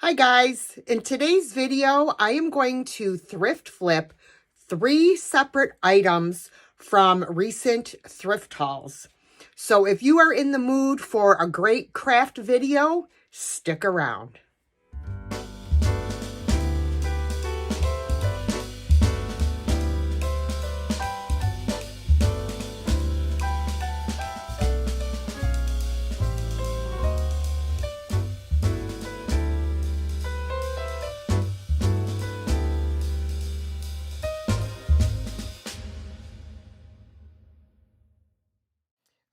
Hi guys, in today's video, I am going to thrift flip 3 separate items from recent thrift hauls. So if you are in the mood for a great craft video, stick around.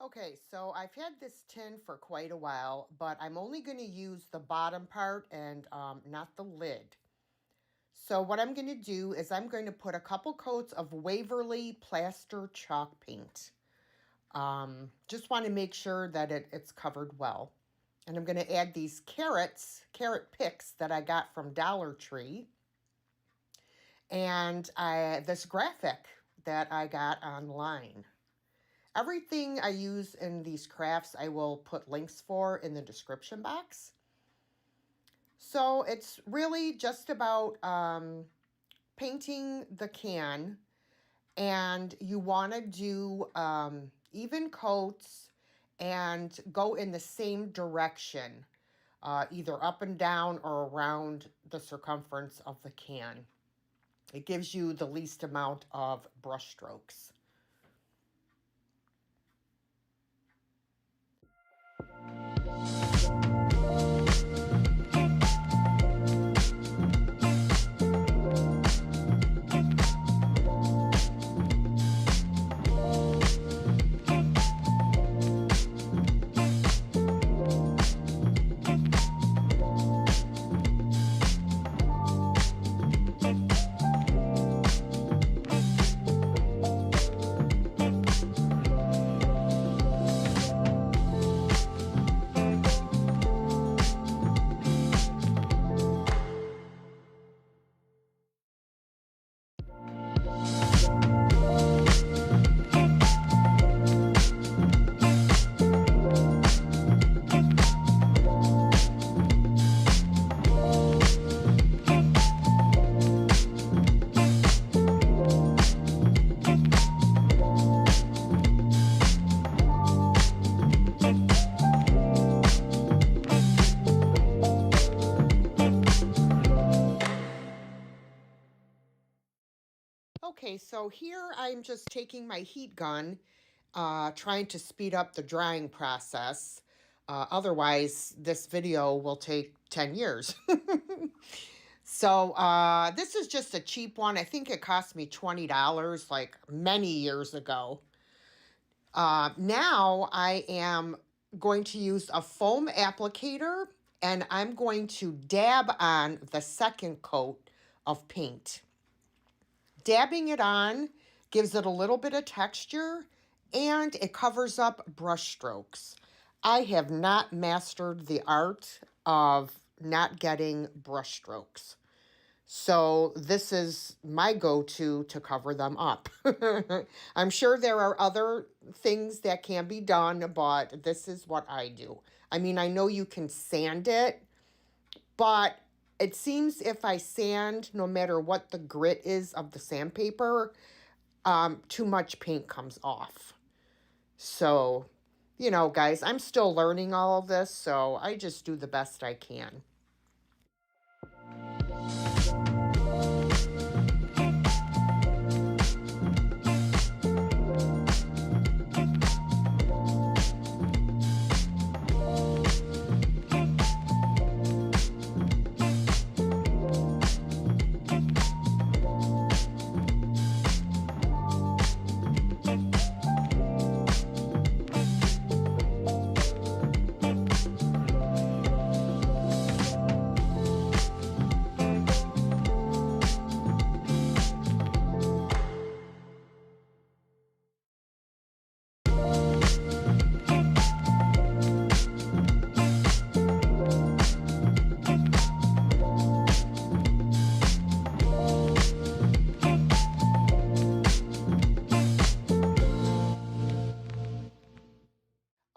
Okay, so I've had this tin for quite a while, but I'm only going to use the bottom part and not the lid. So what I'm going to do is I'm going to put a couple coats of Waverly Plaster Chalk Paint. Just want to make sure that it's covered well. And I'm going to add these carrot picks that I got from Dollar Tree. And this graphic that I got online. Everything I use in these crafts, I will put links for in the description box. So it's really just about painting the can, and you want to do even coats and go in the same direction, either up and down or around the circumference of the can. It gives you the least amount of brush strokes. Okay, so here I'm just taking my heat gun, trying to speed up the drying process. Otherwise, this video will take 10 years. So this is just a cheap one. I think it cost me $20 like many years ago. Now I am going to use a foam applicator, and I'm going to dab on the second coat of paint. Dabbing it on gives it a little bit of texture, and it covers up brush strokes. I have not mastered the art of not getting brush strokes. So this is my go-to to cover them up. I'm sure there are other things that can be done, but this is what I do. I mean, I know you can sand it, but it seems if I sand, no matter what the grit is of the sandpaper, too much paint comes off. So, you know, guys, I'm still learning all of this, so I just do the best I can.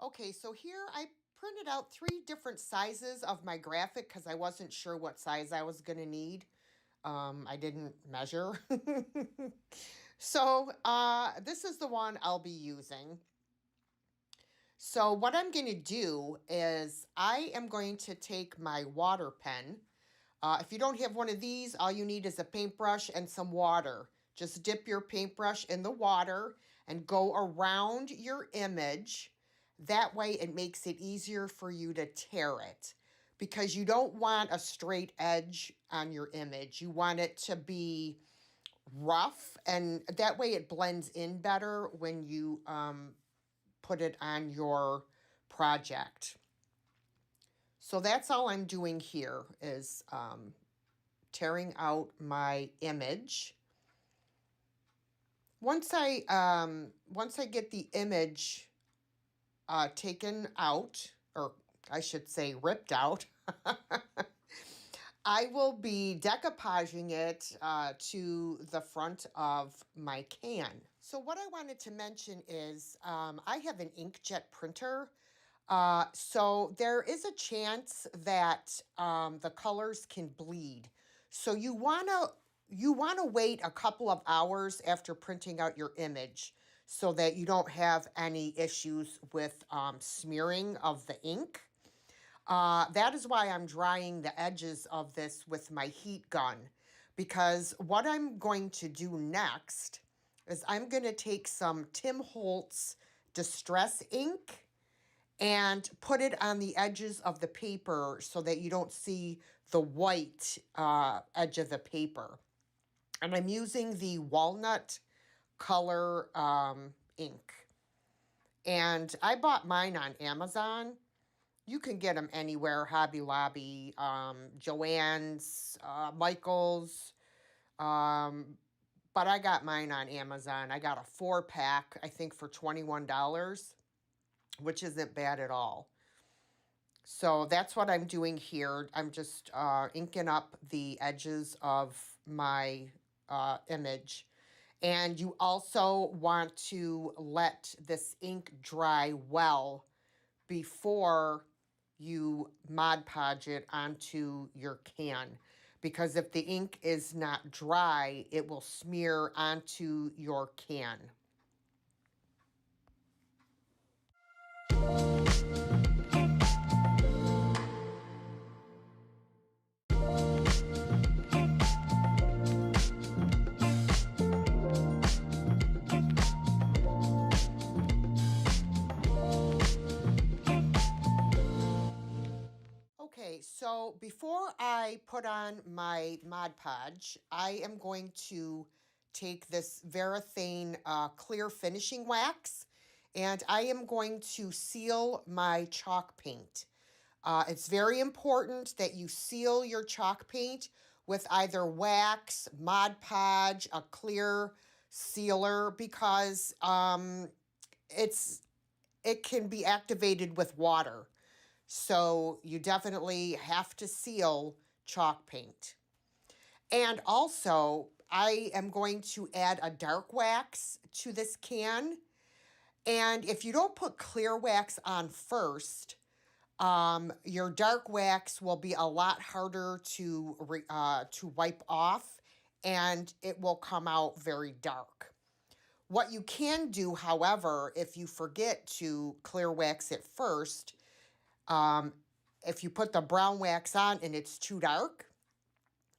Okay, so here I printed out 3 different sizes of my graphic because I wasn't sure what size I was going to need. I didn't measure. So this is the one I'll be using. So what I'm going to do is I am going to take my water pen. If you don't have one of these, all you need is a paintbrush and some water. Just dip your paintbrush in the water and go around your image. That way it makes it easier for you to tear it, because you don't want a straight edge on your image. You want it to be rough, and that way it blends in better when you put it on your project. So that's all I'm doing here is tearing out my image. Once I get the image taken out, or I should say ripped out, I will be decoupaging it to the front of my can. So what I wanted to mention is I have an inkjet printer. So there is a chance that the colors can bleed. So you wanna wait a couple of hours after printing out your image so that you don't have any issues with smearing of the ink. That is why I'm drying the edges of this with my heat gun, because what I'm going to do next is I'm going to take some Tim Holtz Distress ink and put it on the edges of the paper so that you don't see the white edge of the paper. And I'm using the walnut color ink. And I bought mine on Amazon. You can get them anywhere, Hobby Lobby, Joann's, Michael's, but I got mine on Amazon. I got a 4-pack, I think for $21, which isn't bad at all. So that's what I'm doing here. I'm just inking up the edges of my image. And you also want to let this ink dry well before you Mod Podge it onto your can, because if the ink is not dry, it will smear onto your can. Okay, so before I put on my Mod Podge, I am going to take this Varathane clear finishing wax, and I am going to seal my chalk paint. It's very important that you seal your chalk paint with either wax, Mod Podge, a clear sealer, because it can be activated with water. So you definitely have to seal chalk paint. And also, I am going to add a dark wax to this can. And if you don't put clear wax on first, your dark wax will be a lot harder to wipe off, and it will come out very dark. What you can do, however, if you forget to clear wax it first, if you put the brown wax on and it's too dark,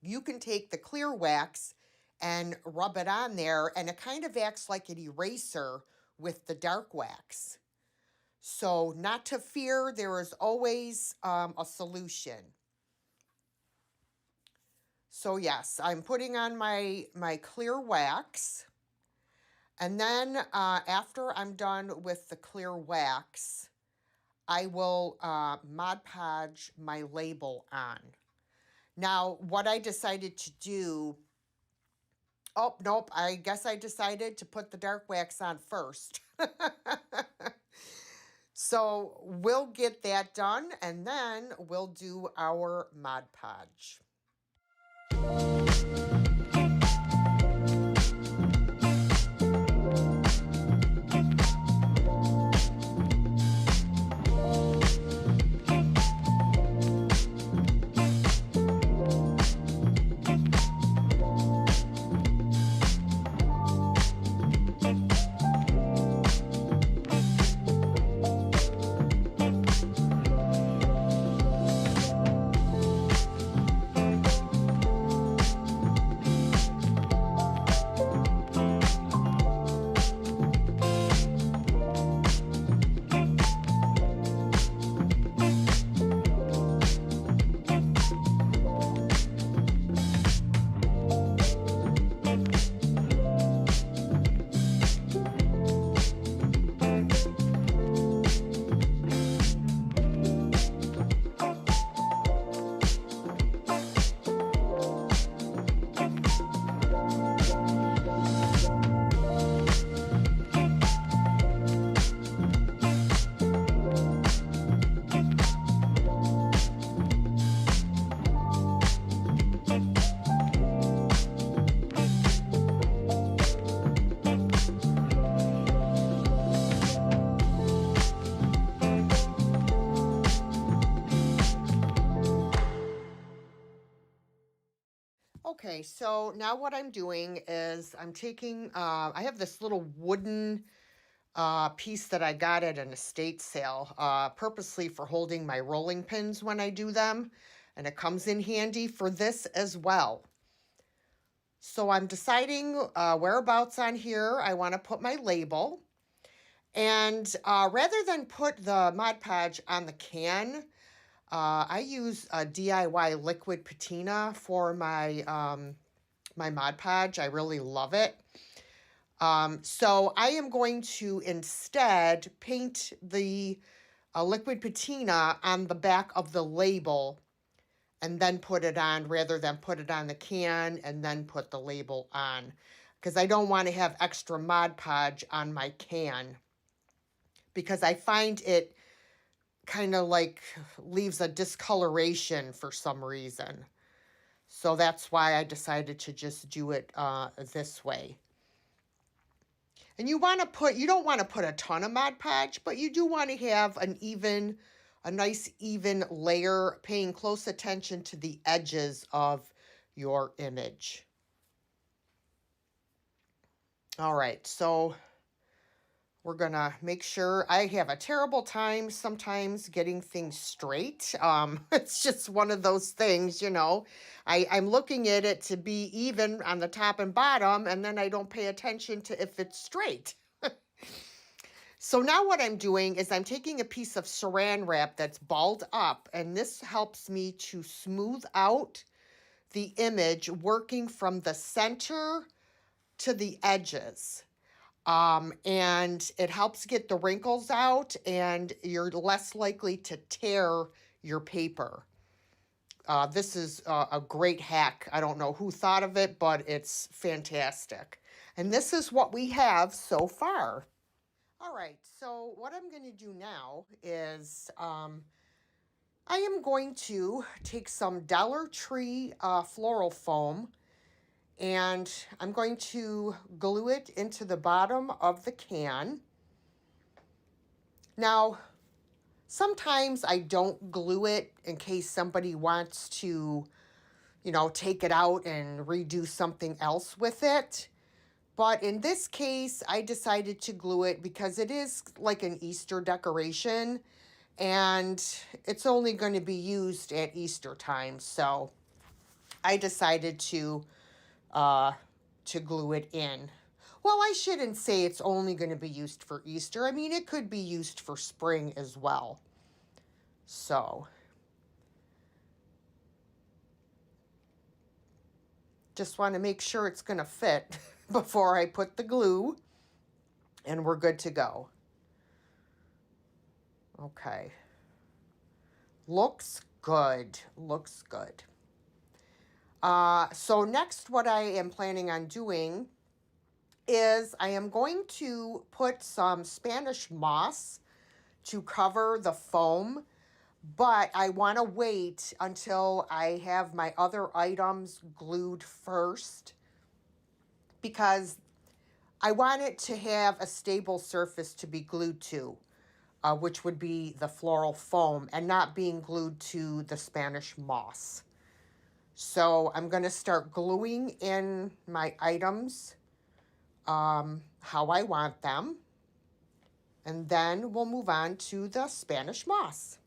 you can take the clear wax and rub it on there, and it kind of acts like an eraser with the dark wax. So not to fear, there is always a solution. So yes, I'm putting on my clear wax. And then after I'm done with the clear wax, I will Mod Podge my label on. Now, what I decided to do, oh, nope, I guess I decided to put the dark wax on first. So we'll get that done, and then we'll do our Mod Podge. Okay, so now what I'm doing is I'm taking, I have this little wooden piece that I got at an estate sale, purposely for holding my rolling pins when I do them. And it comes in handy for this as well. So I'm deciding whereabouts on here I want to put my label. And rather than put the Mod Podge on the can, I use a DIY liquid patina for my my Mod Podge. I really love it. So I am going to instead paint the liquid patina on the back of the label and then put it on rather than put it on the can and then put the label on, because I don't want to have extra Mod Podge on my can, because I find it kind of like leaves a discoloration for some reason. So that's why I decided to just do it this way. And you don't want to put a ton of Mod Podge, but you do want to have a nice even layer, paying close attention to the edges of your image. All right, so we're gonna make sure. I have a terrible time sometimes getting things straight. It's just one of those things, you know. I'm looking at it to be even on the top and bottom, and then I don't pay attention to if it's straight. So now what I'm doing is I'm taking a piece of saran wrap that's balled up, and this helps me to smooth out the image, working from the center to the edges. And it helps get the wrinkles out, and you're less likely to tear your paper. This is a great hack. I don't know who thought of it, but it's fantastic. And this is what we have so far. All right, so what I'm going to do now is I am going to take some Dollar Tree floral foam, and I'm going to glue it into the bottom of the can. Now, sometimes I don't glue it in case somebody wants to, you know, take it out and redo something else with it. But in this case, I decided to glue it because it is like an Easter decoration, and it's only going to be used at Easter time. So I decided to glue it in. Well, I shouldn't say it's only going to be used for Easter. I mean, it could be used for spring as well. So just want to make sure it's going to fit before I put the glue, and we're good to go. Okay. Looks good. Looks good. So next, what I am planning on doing is I am going to put some Spanish moss to cover the foam, but I want to wait until I have my other items glued first, because I want it to have a stable surface to be glued to, which would be the floral foam, and not being glued to the Spanish moss. So I'm going to start gluing in my items how I want them, and then we'll move on to the Spanish moss.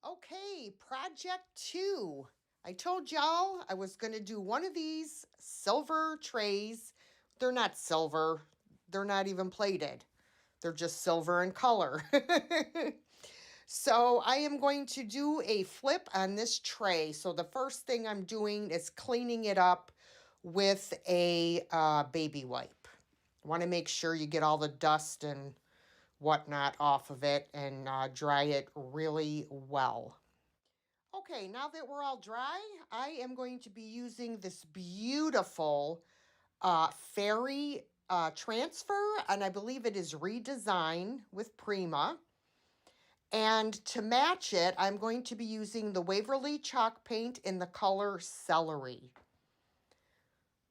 Okay, project 2. I told y'all I was going to do one of these silver trays. They're not silver. They're not even plated. They're just silver in color. So I am going to do a flip on this tray. So the first thing I'm doing is cleaning it up with a baby wipe. Want to make sure you get all the dust and whatnot off of it and dry it really well. Okay, now that we're all dry, I am going to be using this beautiful fairy transfer, and I believe it is redesigned with Prima. And to match it, I'm going to be using the Waverly chalk paint in the color Celery.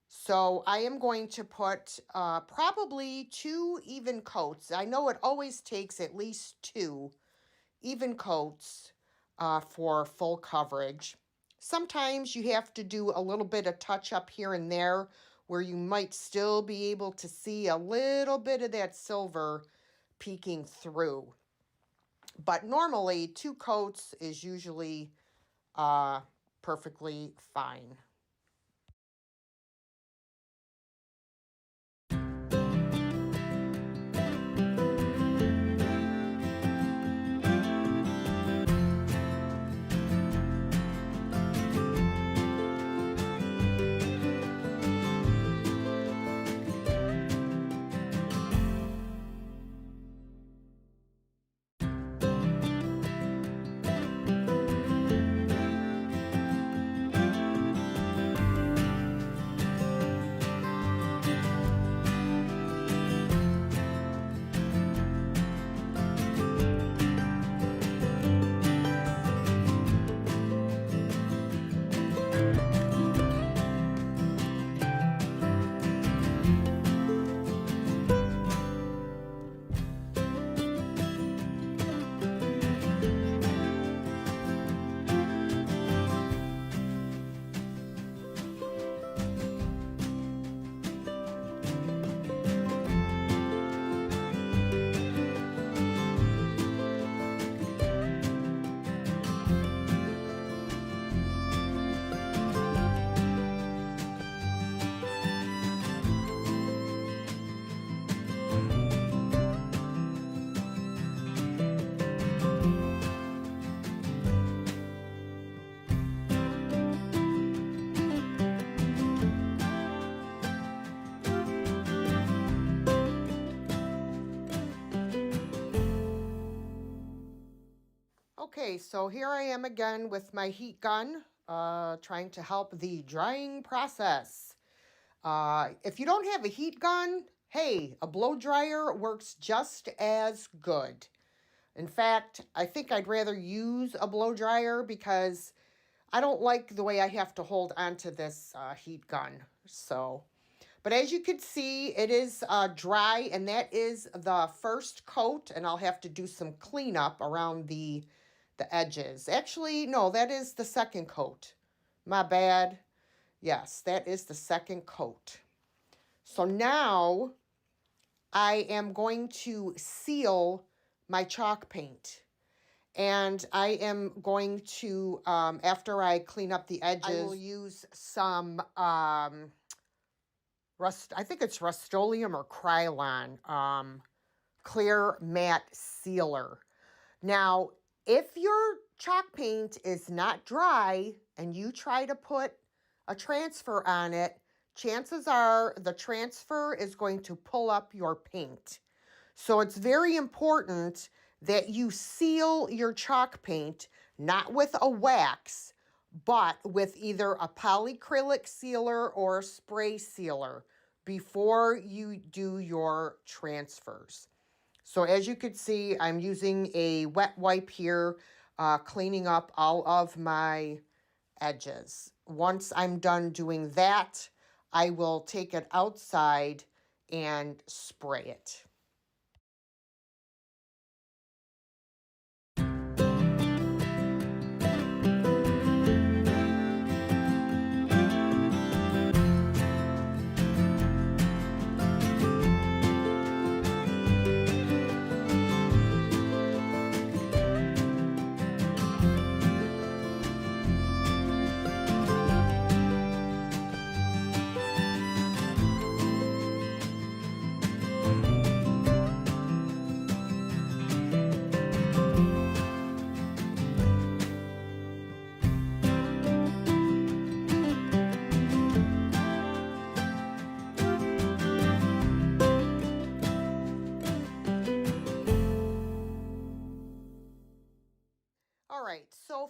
So I am going to put probably 2 even coats. I know it always takes at least 2 even coats for full coverage. Sometimes you have to do a little bit of touch up here and there where you might still be able to see a little bit of that silver peeking through. But normally 2 coats is usually perfectly fine. Okay, so here I am again with my heat gun, trying to help the drying process. If you don't have a heat gun, hey, a blow dryer works just as good. In fact, I think I'd rather use a blow dryer because I don't like the way I have to hold onto this heat gun. But as you can see, it is dry, and that is the first coat, and I'll have to do some cleanup around the edges. Actually, no, that is the second coat. My bad. Yes, that is the second coat. So now I am going to seal my chalk paint. And I am going to, after I clean up the edges, I will use some, I think it's Rust-Oleum or Krylon, clear matte sealer. Now, if your chalk paint is not dry and you try to put a transfer on it, chances are the transfer is going to pull up your paint. So it's very important that you seal your chalk paint, not with a wax, but with either a polyacrylic sealer or a spray sealer before you do your transfers. So as you can see, I'm using a wet wipe here, cleaning up all of my edges. Once I'm done doing that, I will take it outside and spray it.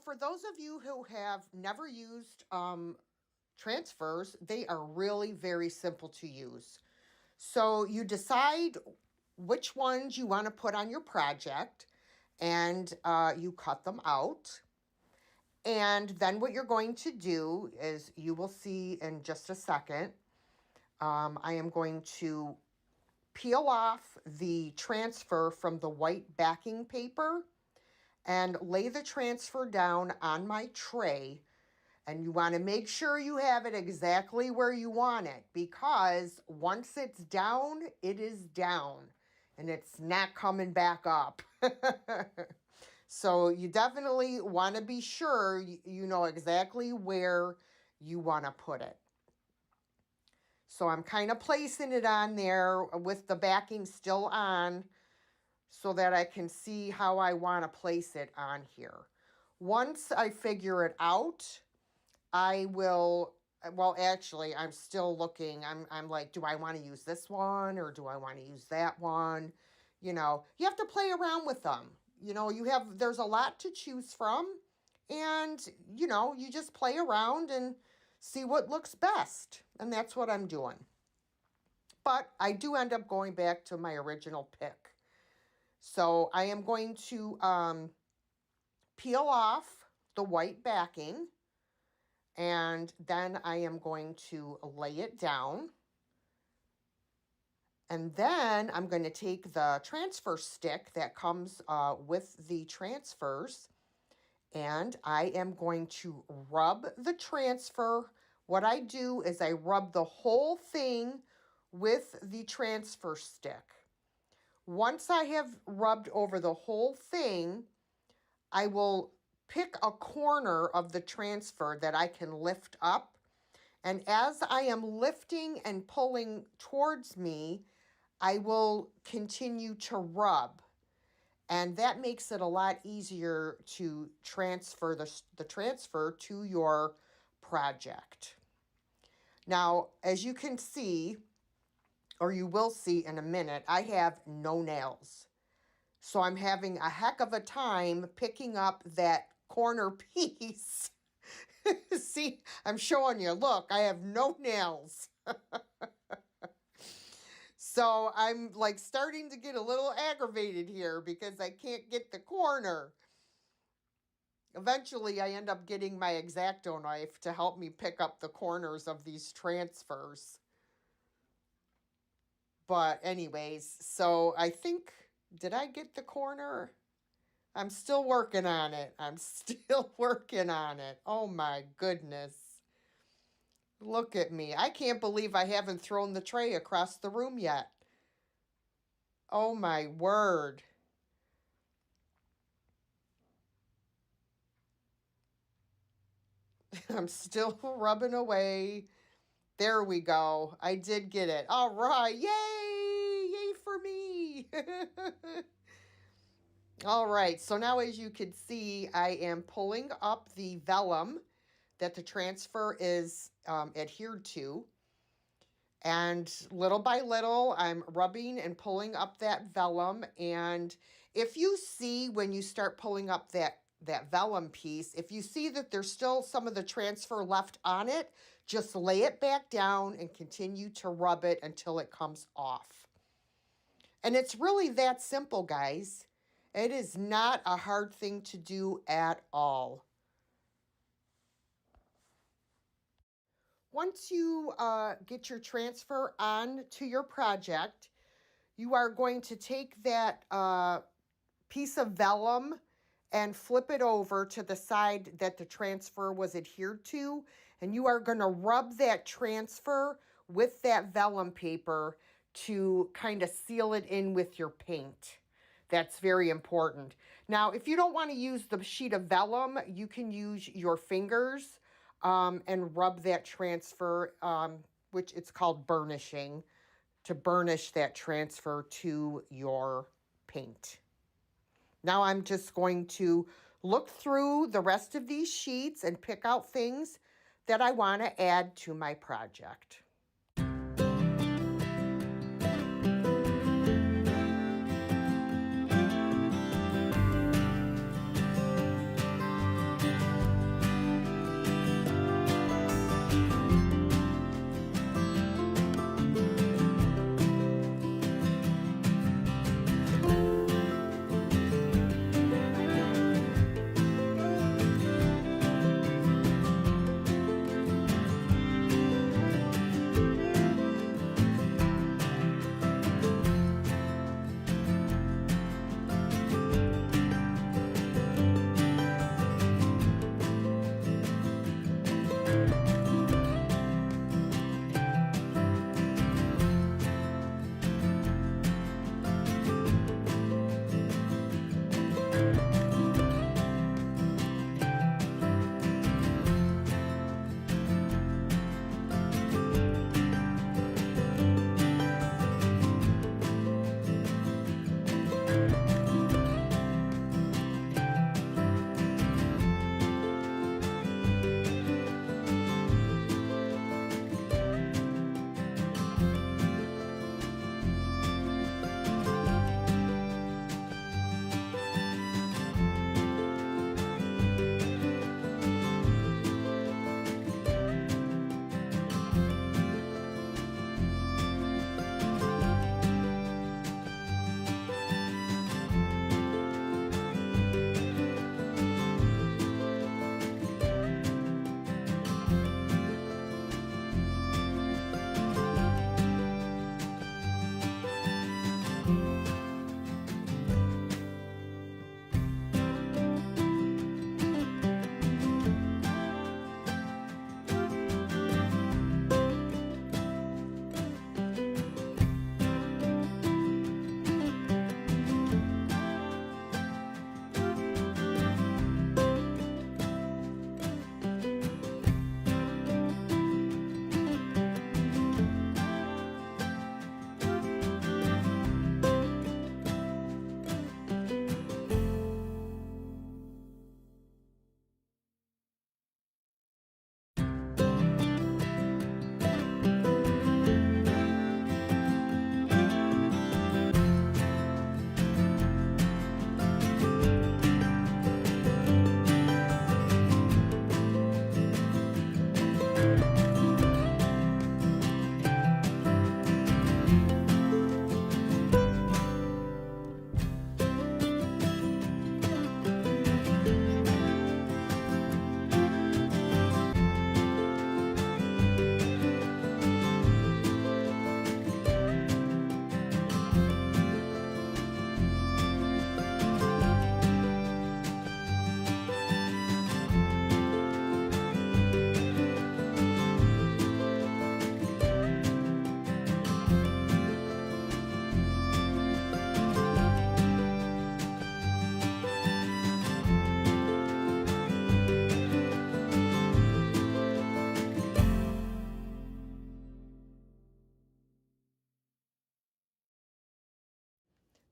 for those of you who have never used transfers, they are really very simple to use. So you decide which ones you want to put on your project, and you cut them out. And then what you're going to do is, you will see in just a second, I am going to peel off the transfer from the white backing paper and lay the transfer down on my tray. And you want to make sure you have it exactly where you want it, because once it's down, it is down and it's not coming back up. So you definitely want to be sure you know exactly where you want to put it. So I'm kind of placing it on there with the backing still on so that I can see how I want to place it on here. Once I figure it out, I will, well, actually, I'm still looking. I'm like, do I want to use this one or do I want to use that one? You know, you have to play around with them. You know, there's a lot to choose from, and, you know, you just play around and see what looks best. And that's what I'm doing. But I do end up going back to my original pick. So I am going to peel off the white backing, and then I am going to lay it down. And then I'm going to take the transfer stick that comes with the transfers, and I am going to rub the transfer. What I do is I rub the whole thing with the transfer stick. Once I have rubbed over the whole thing, I will pick a corner of the transfer that I can lift up. And as I am lifting and pulling towards me, I will continue to rub. And that makes it a lot easier to transfer the transfer to your project. Now, as you can see, or you will see in a minute, I have no nails. So I'm having a heck of a time picking up that corner piece. See, I'm showing you, look, I have no nails. So I'm like starting to get a little aggravated here because I can't get the corner. Eventually, I end up getting my X-Acto knife to help me pick up the corners of these transfers. But anyways, so I think, did I get the corner? I'm still working on it. Oh my goodness. Look at me. I can't believe I haven't thrown the tray across the room yet. Oh my word. I'm still rubbing away. There we go. I did get it. All right. Yay! Yay for me. All right. So now, as you can see, I am pulling up the vellum that the transfer is adhered to. And little by little, I'm rubbing and pulling up that vellum. And if you see, when you start pulling up that vellum piece, if you see that there's still some of the transfer left on it, just lay it back down and continue to rub it until it comes off. And it's really that simple, guys. It is not a hard thing to do at all. Once you get your transfer on to your project, you are going to take that piece of vellum and flip it over to the side that the transfer was adhered to. And you are going to rub that transfer with that vellum paper to kind of seal it in with your paint. That's very important. Now, if you don't want to use the sheet of vellum, you can use your fingers and rub that transfer, which it's called burnishing, to burnish that transfer to your paint. Now I'm just going to look through the rest of these sheets and pick out things that I want to add to my project.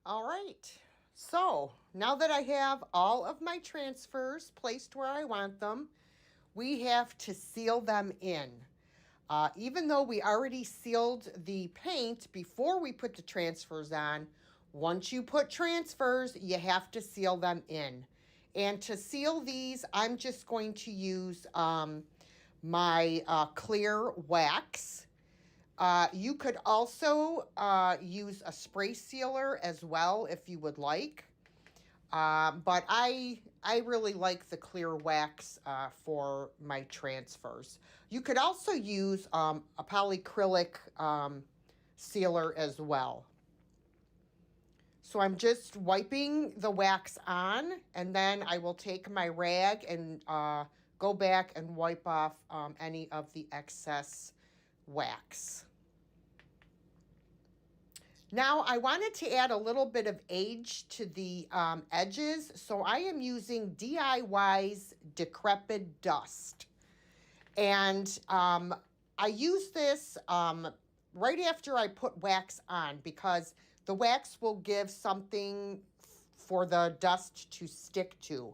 All right. So now that I have all of my transfers placed where I want them, we have to seal them in. Even though we already sealed the paint before we put the transfers on, once you put transfers, you have to seal them in. And to seal these, I'm just going to use my clear wax. You could also use a spray sealer as well if you would like. But I really like the clear wax for my transfers. You could also use a polyacrylic sealer as well. So I'm just wiping the wax on, and then I will take my rag and go back and wipe off any of the excess wax. Now I wanted to add a little bit of age to the edges, so I am using DIY's Decrepit Dust. And I use this right after I put wax on because the wax will give something for the dust to stick to.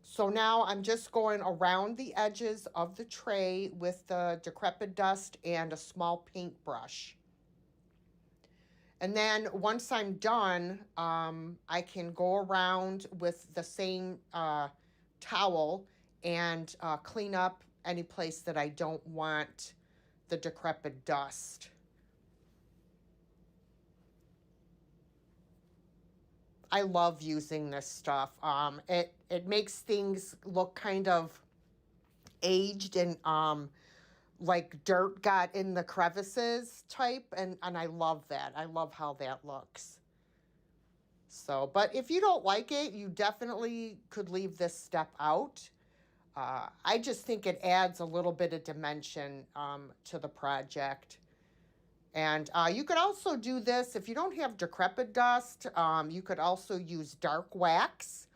So now I'm just going around the edges of the tray with the Decrepit Dust and a small paintbrush. And then once I'm done, I can go around with the same towel and clean up any place that I don't want the decrepit dust. I love using this stuff. It makes things look kind of aged and like dirt got in the crevices type, and I love that. I love how that looks. So, but if you don't like it, you definitely could leave this step out. I just think it adds a little bit of dimension to the project. And you could also do this if you don't have decrepit dust. You could also use dark wax.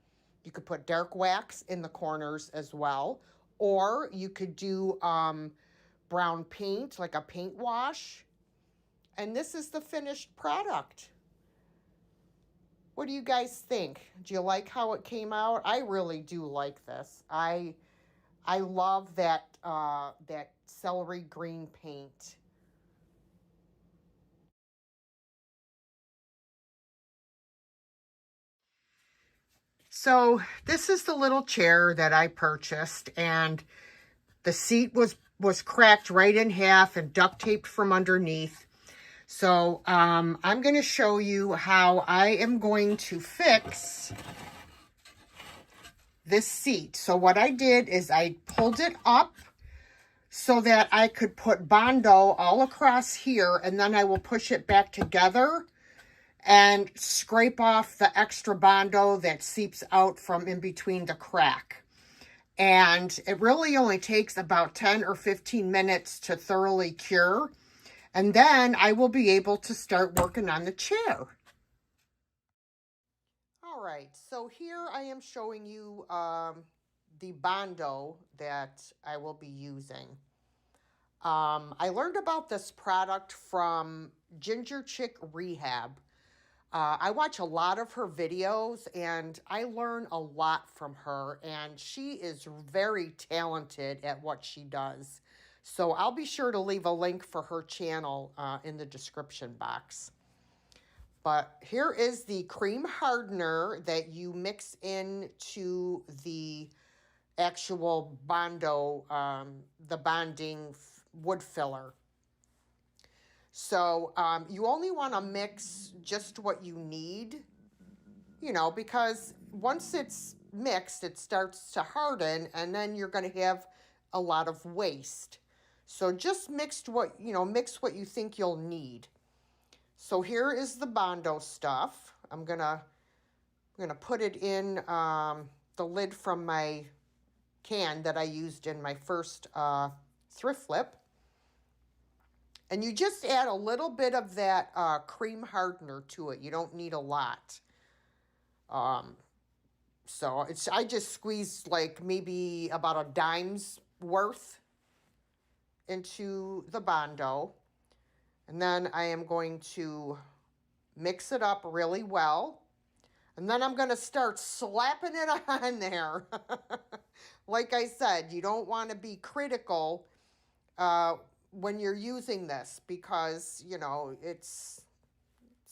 You could put dark wax in the corners as well. Or you could do brown paint, like a paint wash. And this is the finished product. What do you guys think? Do you like how it came out? I really do like this. I love that that celery green paint. So this is the little chair that I purchased, and the seat was cracked right in half and duct taped from underneath. So I'm going to show you how I am going to fix this seat. So what I did is I pulled it up so that I could put Bondo all across here, and then I will push it back together and scrape off the extra Bondo that seeps out from in between the crack. And it really only takes about 10 or 15 minutes to thoroughly cure. And then I will be able to start working on the chair. All right, so here I am showing you the Bondo that I will be using. I learned about this product from Ginger Chick Rehab. I watch a lot of her videos and I learn a lot from her, and she is very talented at what she does. So I'll be sure to leave a link for her channel in the description box. But here is the cream hardener that you mix into the actual Bondo, the bonding wood filler. So you only want to mix just what you need, because once it's mixed, it starts to harden, and then you're going to have a lot of waste. So just mix what you think you'll need. So here is the Bondo stuff. I'm gonna put it in the lid from my can that I used in my first thrift flip. And you just add a little bit of that cream hardener to it. You don't need a lot. So I just squeezed like maybe about a dime's worth into the Bondo. And then I am going to mix it up really well. And then I'm going to start slapping it on there. Like I said, you don't want to be critical when you're using this because, you know, it's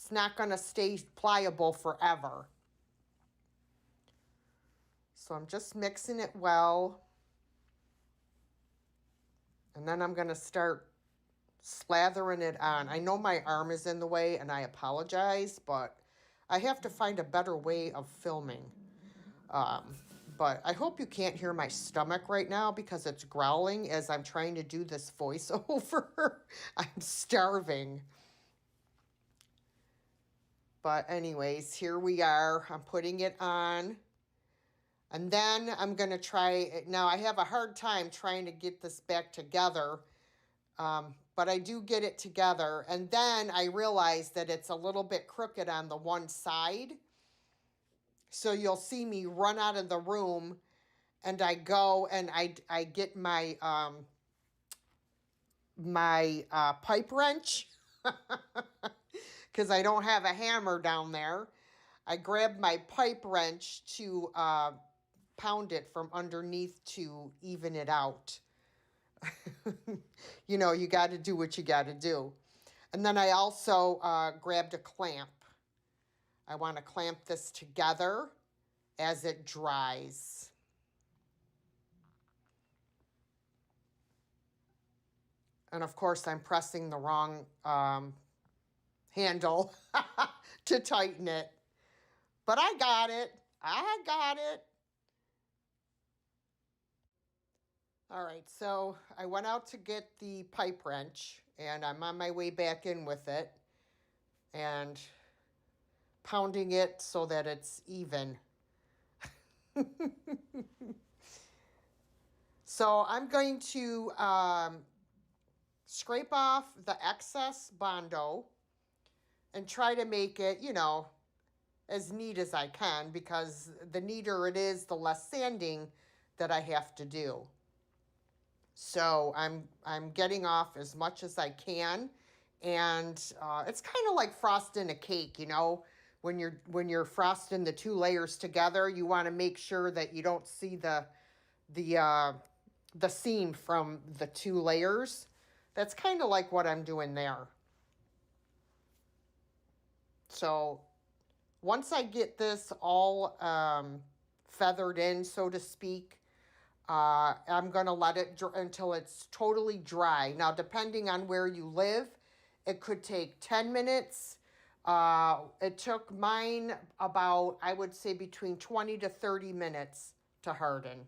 not going to stay pliable forever. So I'm just mixing it well. And then I'm going to start slathering it on. I know my arm is in the way and I apologize, but I have to find a better way of filming. But I hope you can't hear my stomach right now because it's growling as I'm trying to do this voiceover. I'm starving. But anyways, here we are. I'm putting it on. And then I'm going to try it. Now, I have a hard time trying to get this back together. But I do get it together. And then I realize that it's a little bit crooked on the one side. So you'll see me run out of the room and I go and I get my pipe wrench because I don't have a hammer down there. I grab my pipe wrench to pound it from underneath to even it out. You know, you got to do what you got to do. And then I also grabbed a clamp. I want to clamp this together as it dries. And of course, I'm pressing the wrong handle to tighten it. But I got it. I got it. All right, so I went out to get the pipe wrench, and I'm on my way back in with it. And pounding it so that it's even. So I'm going to scrape off the excess Bondo and try to make it, you know, as neat as I can because the neater it is, the less sanding that I have to do. So I'm getting off as much as I can, and it's kind of like frosting a cake, you know. When you're frosting the two layers together, you want to make sure that you don't see the seam from the two layers. That's kind of like what I'm doing there. So once I get this all feathered in, so to speak, I'm going to let it until it's totally dry. Now, depending on where you live, it could take 10 minutes. It took mine about, I would say, between 20 to 30 minutes to harden.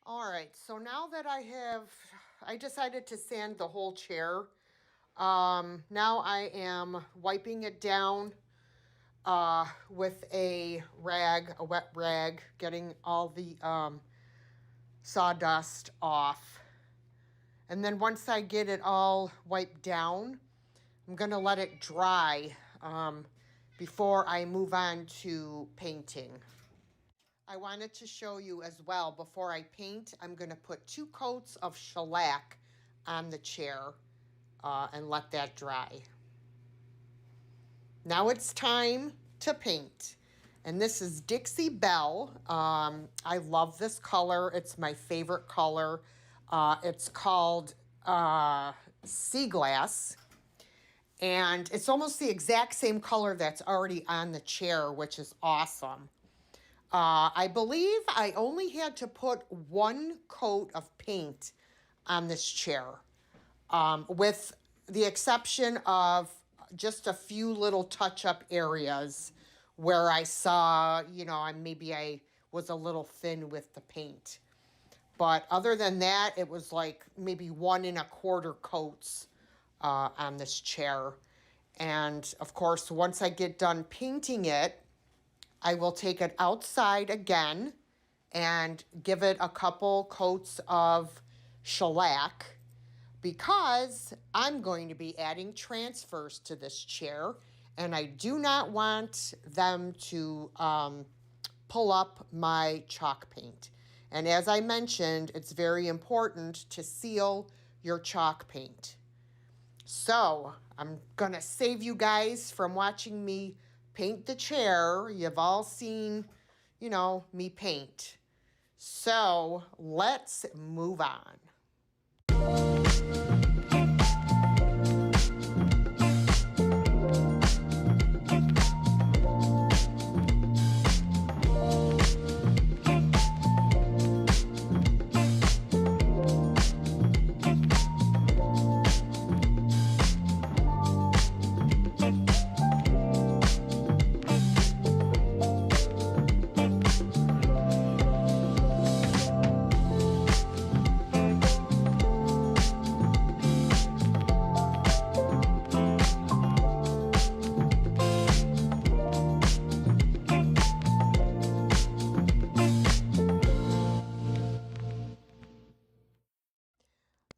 All right, so now that I decided to sand the whole chair. Now I am wiping it down with a rag, a wet rag, getting all the sawdust off. And then once I get it all wiped down, I'm going to let it dry before I move on to painting. I wanted to show you as well, before I paint, I'm going to put 2 coats of shellac on the chair and let that dry. Now it's time to paint. And this is Dixie Belle. I love this color. It's my favorite color. It's called Sea Glass. And it's almost the exact same color that's already on the chair, which is awesome. I believe I only had to put 1 coat of paint on this chair, with the exception of just a few little touch-up areas where I saw, maybe I was a little thin with the paint. But other than that, it was like maybe 1 1/4 coats on this chair. And of course, once I get done painting it, I will take it outside again and give it a couple coats of shellac, because I'm going to be adding transfers to this chair, and I do not want them to pull up my chalk paint. And as I mentioned, it's very important to seal your chalk paint. So I'm going to save you guys from watching me paint the chair. You've all seen, me paint. So let's move on.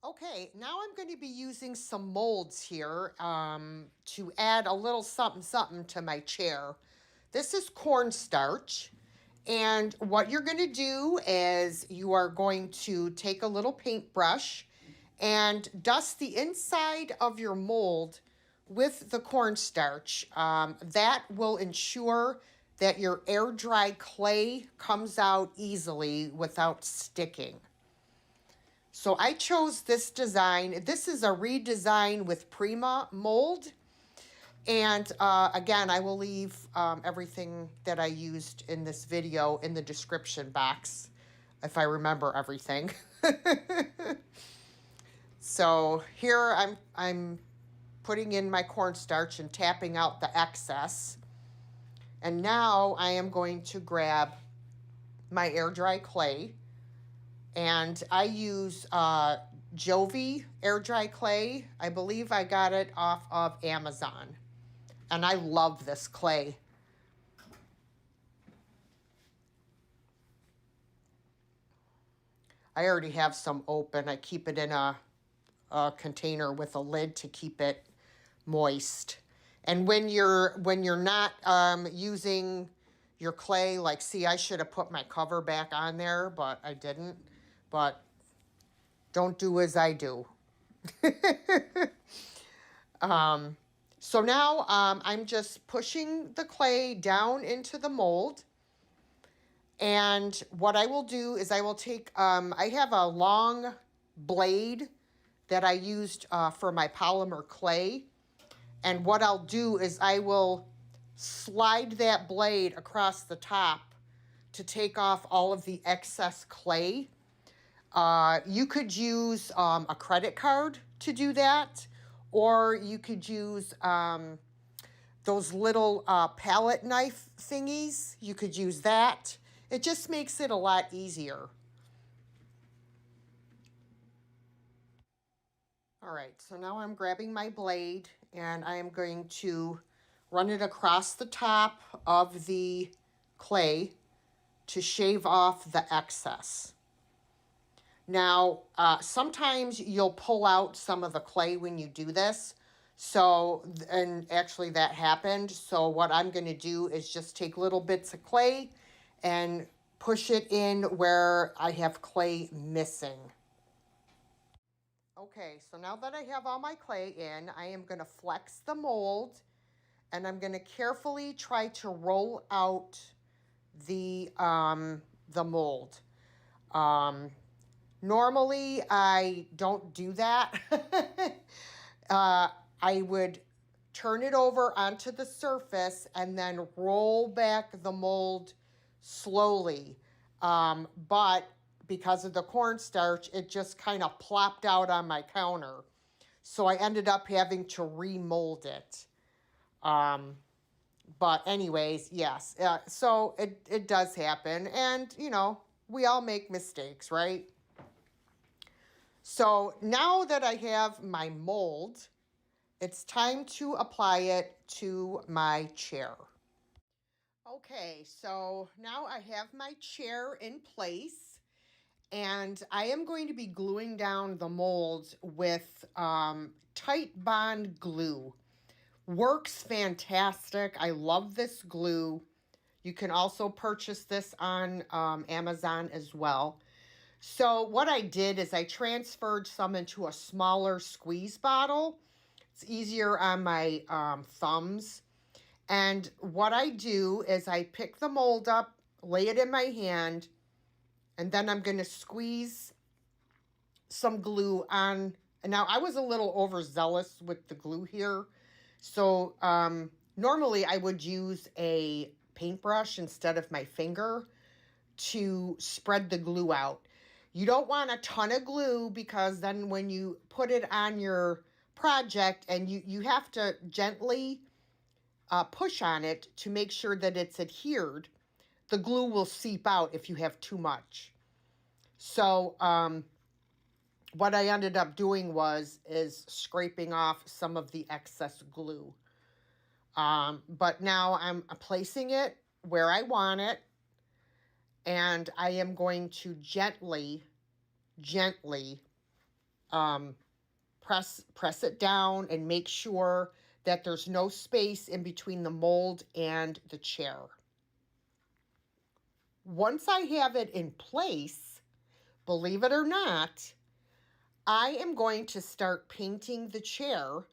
Okay, now I'm going to be using some molds here to add a little something something to my chair. This is cornstarch, and what you're going to do is you are going to take a little paintbrush and dust the inside of your mold with the cornstarch. That will ensure that your air dry clay comes out easily without sticking. So I chose this design. This is a redesign with Prima mold. And again, I will leave everything that I used in this video in the description box, if I remember everything. So here I'm putting in my cornstarch and tapping out the excess. And now I am going to grab my air dry clay. And I use Jovi air dry clay. I believe I got it off of Amazon. And I love this clay. I already have some open. I keep it in a container with a lid to keep it moist. And when you're not using your clay, like, see, I should have put my cover back on there, but I didn't. But don't do as I do. So now I'm just pushing the clay down into the mold. And what I will do is I will take, I have a long blade that I used for my polymer clay. And what I'll do is I will slide that blade across the top to take off all of the excess clay. You could use a credit card to do that, or you could use those little palette knife thingies. You could use that. It just makes it a lot easier. All right, so now I'm grabbing my blade and I am going to run it across the top of the clay to shave off the excess. Now, sometimes you'll pull out some of the clay when you do this. So, and actually that happened. So what I'm going to do is just take little bits of clay and push it in where I have clay missing. Okay, so now that I have all my clay in, I am going to flex the mold and I'm going to carefully try to roll out the mold. Um, Normally, I don't do that. I would turn it over onto the surface and then roll back the mold slowly. But because of the cornstarch, it just kind of plopped out on my counter. So I ended up having to remold it. But anyways, yes. So it does happen. And, we all make mistakes, right? So now that I have my mold, it's time to apply it to my chair. Okay, so now I have my chair in place and I am going to be gluing down the mold with tight bond glue. Works fantastic. I love this glue. You can also purchase this on Amazon as well. So what I did is I transferred some into a smaller squeeze bottle. It's easier on my thumbs. And what I do is I pick the mold up, lay it in my hand, and then I'm going to squeeze some glue on. And now I was a little overzealous with the glue here. So normally I would use a paintbrush instead of my finger to spread the glue out. You don't want a ton of glue because then when you put it on your project and you have to gently push on it to make sure that it's adhered, the glue will seep out if you have too much. So what I ended up doing is scraping off some of the excess glue. But now I'm placing it where I want it. And I am going to gently press it down and make sure that there's no space in between the mold and the chair. Once I have it in place, believe it or not, I am going to start painting the chair.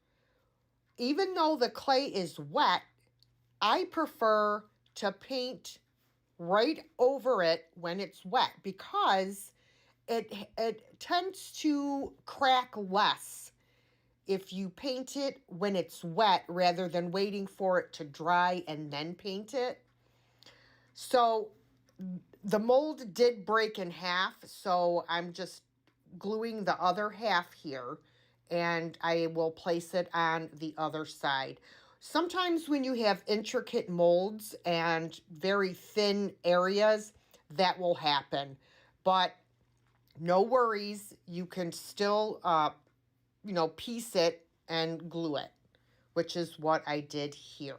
Even though the clay is wet, I prefer to paint right over it when it's wet because it tends to crack less if you paint it when it's wet rather than waiting for it to dry and then paint it. So the mold did break in half, so I'm just gluing the other half here and I will place it on the other side. Sometimes when you have intricate molds and very thin areas, that will happen. But no worries, you can still, piece it and glue it, which is what I did here.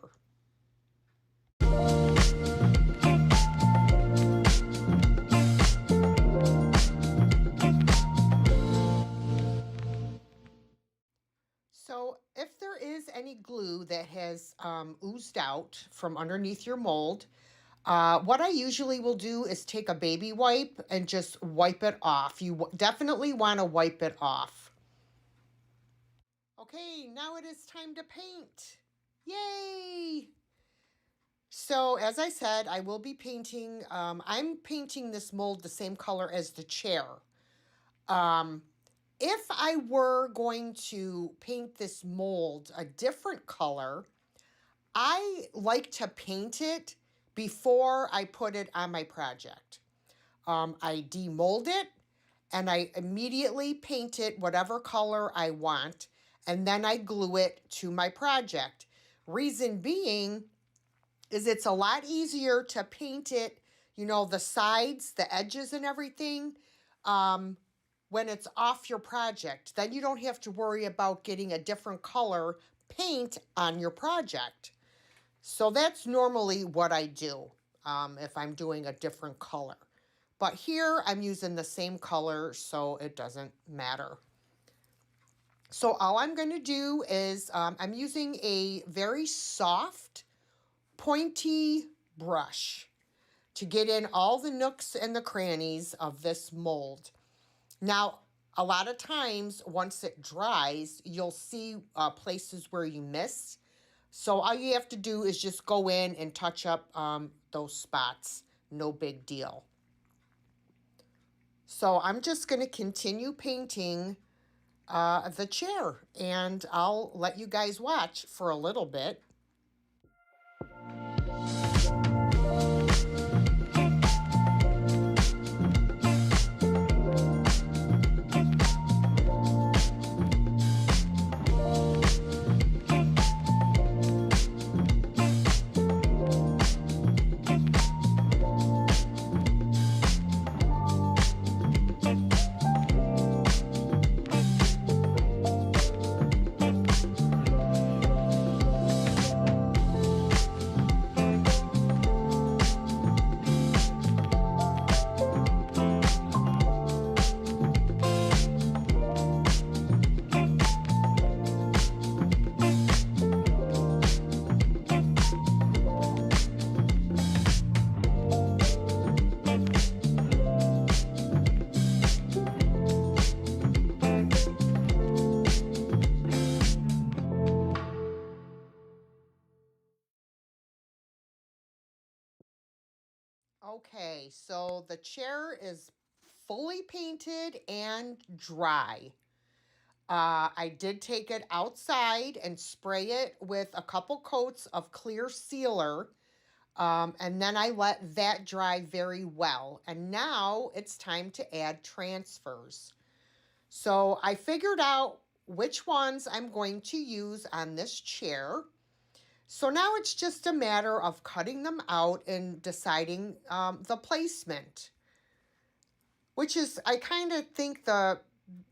So if there is any glue that has oozed out from underneath your mold, what I usually will do is take a baby wipe and just wipe it off. You definitely want to wipe it off. Okay, now it is time to paint. Yay! So as I said, I will be painting, I'm painting this mold the same color as the chair. If I were going to paint this mold a different color, I like to paint it before I put it on my project. I demold it and I immediately paint it whatever color I want, and then I glue it to my project. Reason being is it's a lot easier to paint it, the sides, the edges and everything, when it's off your project. Then you don't have to worry about getting a different color paint on your project. So that's normally what I do if I'm doing a different color. But here I'm using the same color, so it doesn't matter. So all I'm going to do is I'm using a very soft, pointy brush to get in all the nooks and the crannies of this mold. Now, a lot of times, once it dries, you'll see places where you missed. So all you have to do is just go in and touch up those spots. No big deal. So I'm just going to continue painting the chair, and I'll let you guys watch for a little bit. Okay, so the chair is fully painted and dry. I did take it outside and spray it with a couple coats of clear sealer, and then I let that dry very well. And now it's time to add transfers. So I figured out which ones I'm going to use on this chair. So now it's just a matter of cutting them out and deciding the placement, which is, I kind of think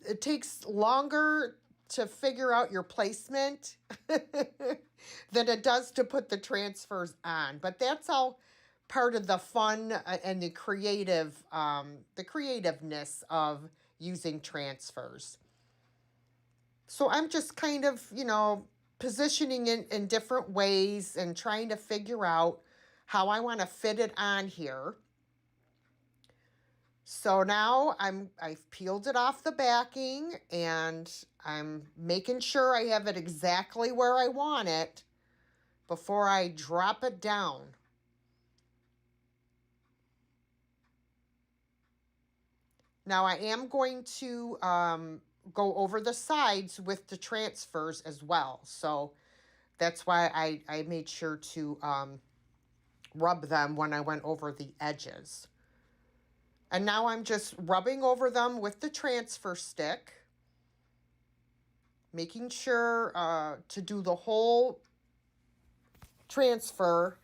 it takes longer to figure out your placement than it does to put the transfers on. But that's all part of the fun and the creativeness of using transfers. So I'm just kind of, positioning it in different ways and trying to figure out how I want to fit it on here. So now I've peeled it off the backing, and I'm making sure I have it exactly where I want it before I drop it down. Now I am going to go over the sides with the transfers as well. So that's why I made sure to rub them when I went over the edges. And now I'm just rubbing over them with the transfer stick, making sure to do the whole transfer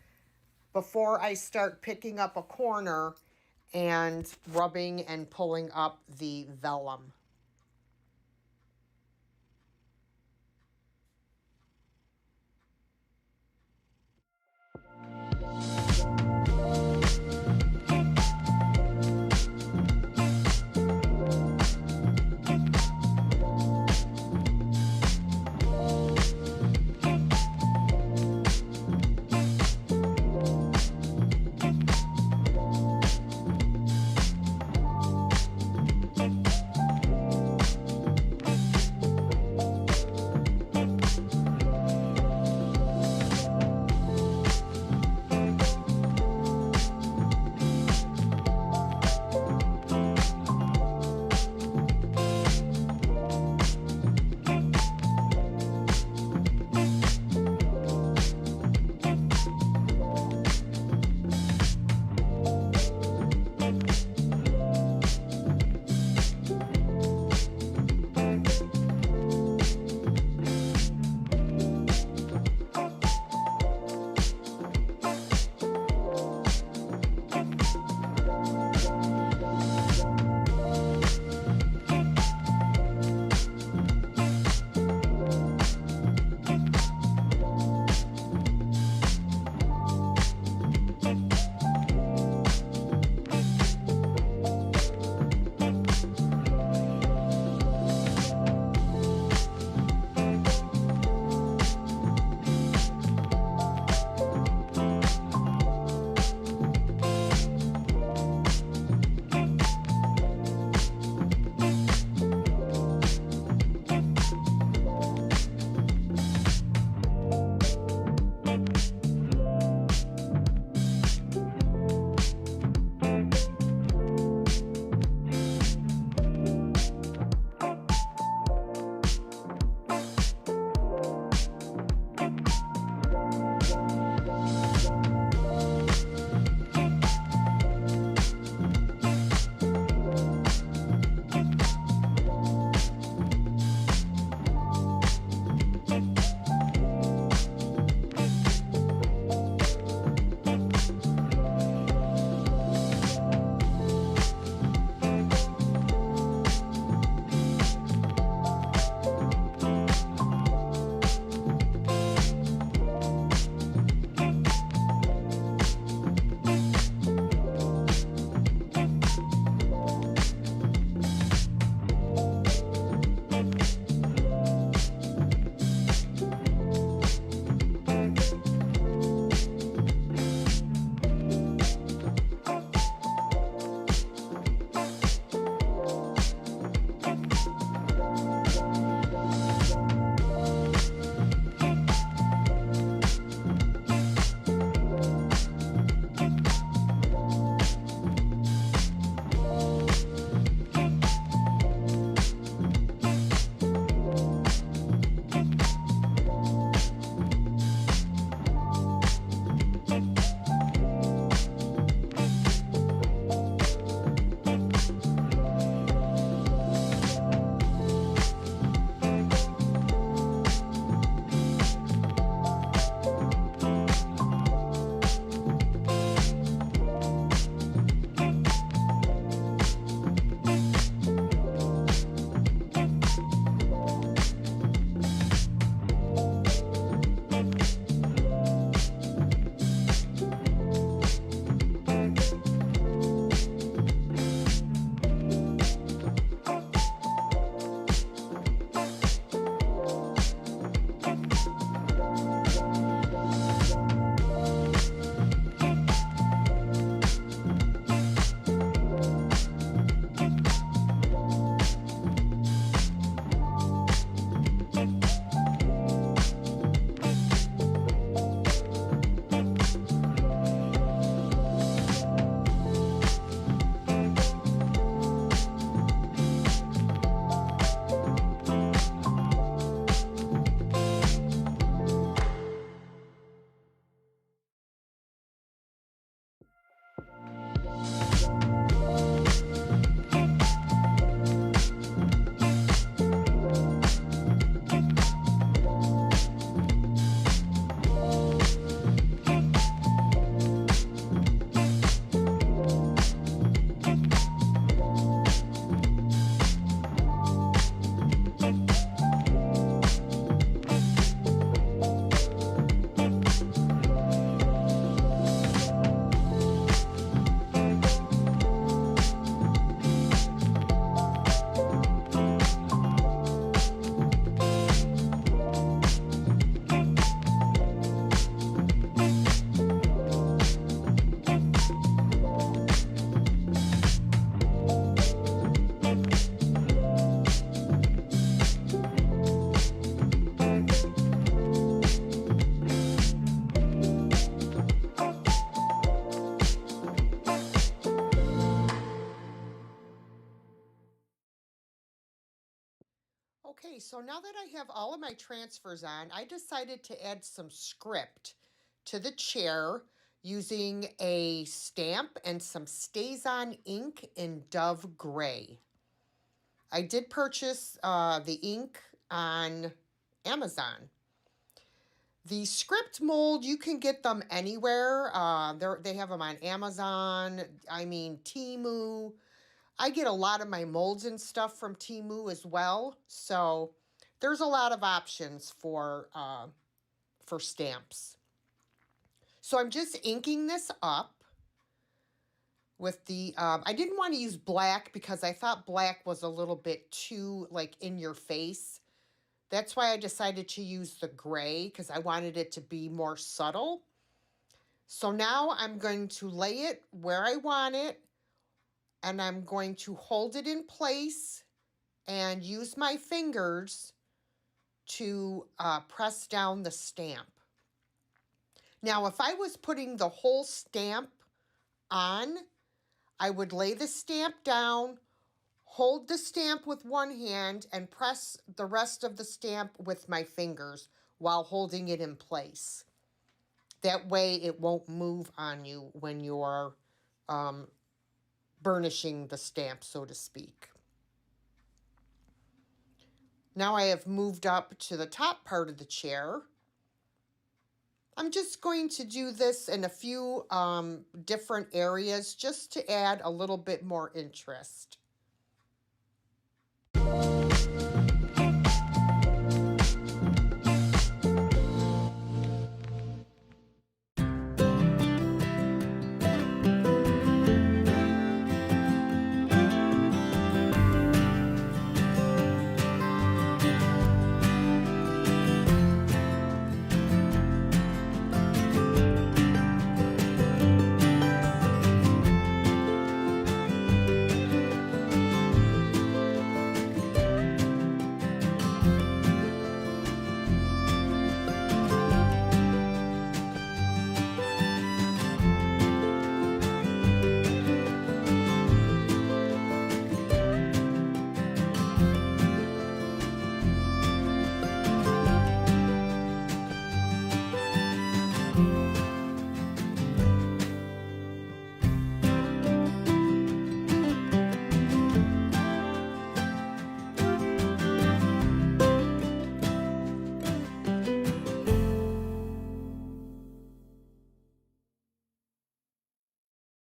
before I start picking up a corner and rubbing and pulling up the vellum. Okay, so now that I have all of my transfers on, I decided to add some script to the chair using a stamp and some Stays-On ink in Dove Gray. I did purchase the ink on Amazon. The script mold, you can get them anywhere. They have them on Amazon, Temu. I get a lot of my molds and stuff from Temu as well. So there's a lot of options for stamps. So I'm just inking this up with the, I didn't want to use black because I thought black was a little bit too like in your face. That's why I decided to use the gray because I wanted it to be more subtle. So now I'm going to lay it where I want it, and I'm going to hold it in place and use my fingers to press down the stamp. Now, if I was putting the whole stamp on, I would lay the stamp down, hold the stamp with one hand, and press the rest of the stamp with my fingers while holding it in place. That way it won't move on you when you're burnishing the stamp, so to speak. Now I have moved up to the top part of the chair. I'm just going to do this in a few different areas just to add a little bit more interest.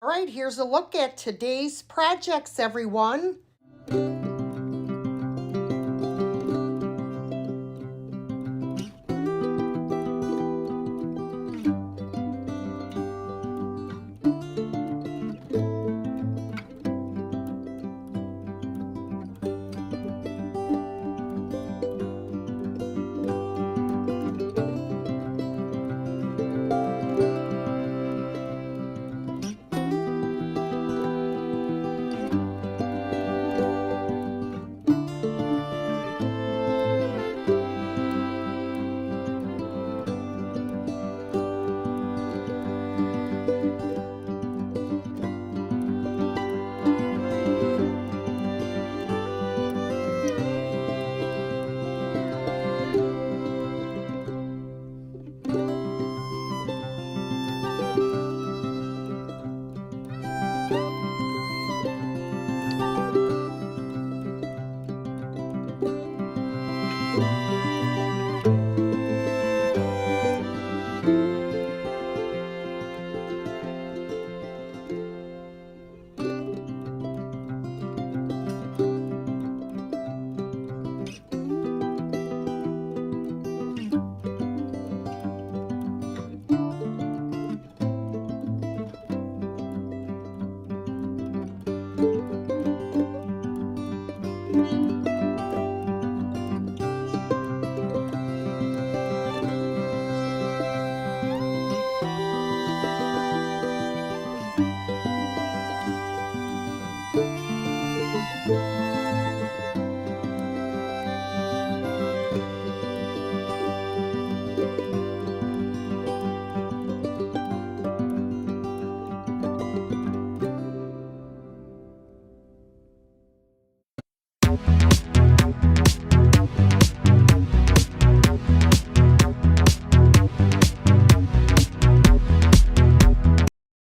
All right, here's a look at today's projects, everyone.